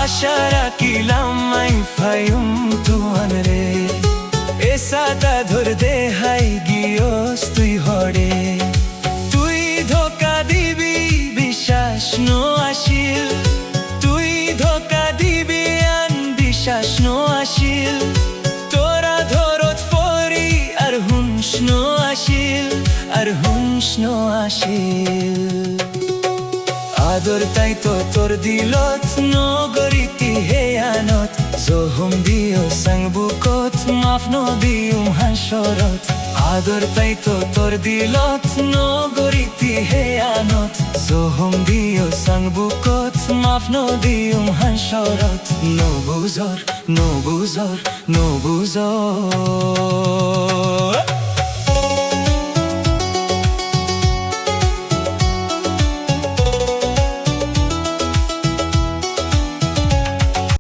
আশা রাখিলাম I Faim তুয়ান রে এসাতা ধর দে high গিয়স তুই হরে তুই ধোকা দিবি বিশ্বাস নো আসিল তুই ধোকা দিবি আন বিশ্বাস নো আসিল তোরা ধরত ফরি আর হুঁশ নো আসিল আর হুঁশ নো আসিল আদর তাই তো তোর দিলত নগরীতি হে আনত জহুম দিও সঙ্গ বুকত মাফ ন দিউম হাসরত আদর তাই তো তোর দিলত নগরীতি হে আনত জহুম দিও সঙ্গ বুকত মাফ ন দিউম হাসরত নো বুজর নো বুজর নো বুজর